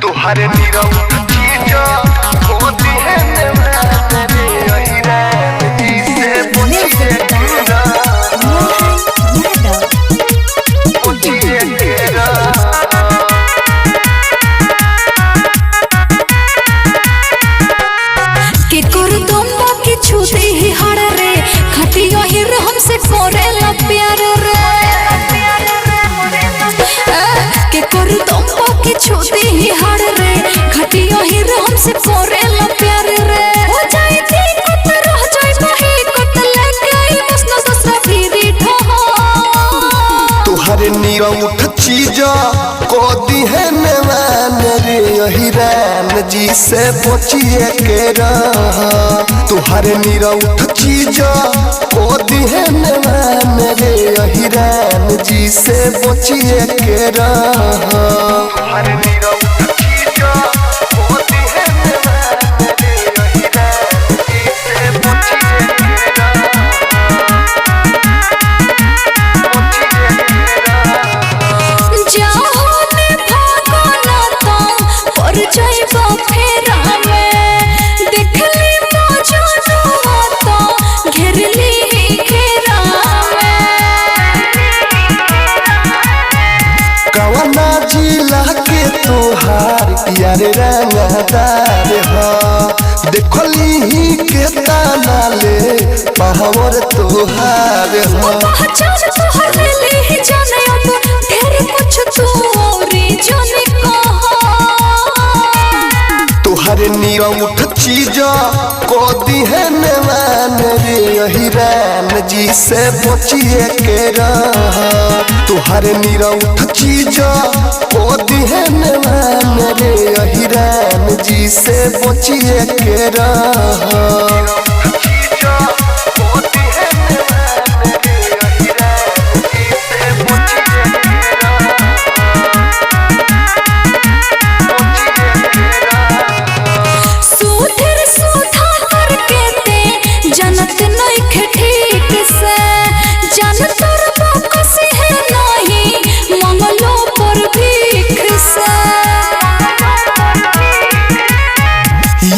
तुहरे नीरव चीजा होती है मेरे अहिरान जी से पूछिए तेरा पूछिए तेरा के कर दम्बा के छूते ही हड़ रे खटिया ही हमसे करेला प्यार रे के कर दम्बा के छूते ही हड़ रे खटिया ही हमसे करेला प्यार रे हो जाए ठीक तो रह जाए बही कत लेके आई बस न दूसरा फिरी ढहा तुहरे नीरव चीजा को दी है नवान रे अहिरान जी से पूछिए के रहा तुहरे नीरव चीजा को दी है नवान रे अहिरान जी से पूछिए के रहा तुहरे नीरव चीजा को दी है नवान रे अहिरान जी से पूछिए के रहा कवना जिला के तोहार यार रंगदार हो देखली ही के ताना ले पावर तोहार हो पहचान तोहर ले ही जाने अब ढेर कुछ तू औरी जाने कहा तुहरे नीरव चीजा को दी है नवान रे अहिरान जी से पूछिए के रहा तुहरे नीरव चीजा को दी है नवान रे अहिरान जी से पूछिए के रहा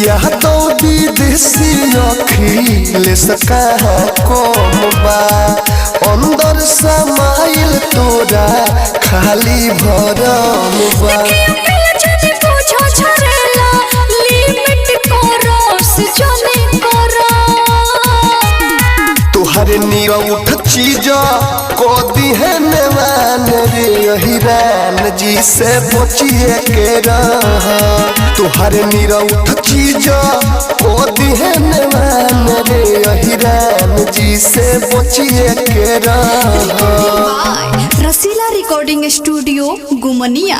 यह तो विदेशी अखिल सका कम बा अंदर समाइल तोरा खाली भरम बा तुहरे नीरव चीजा को दी है नवान रे अहिरान जी से पूछिए के रहा तुहरे नीरव चीजा को दी है नवान रे अहिरान जी से पूछिए के रहा रसीला रिकॉर्डिंग स्टूडियो गुमनिया।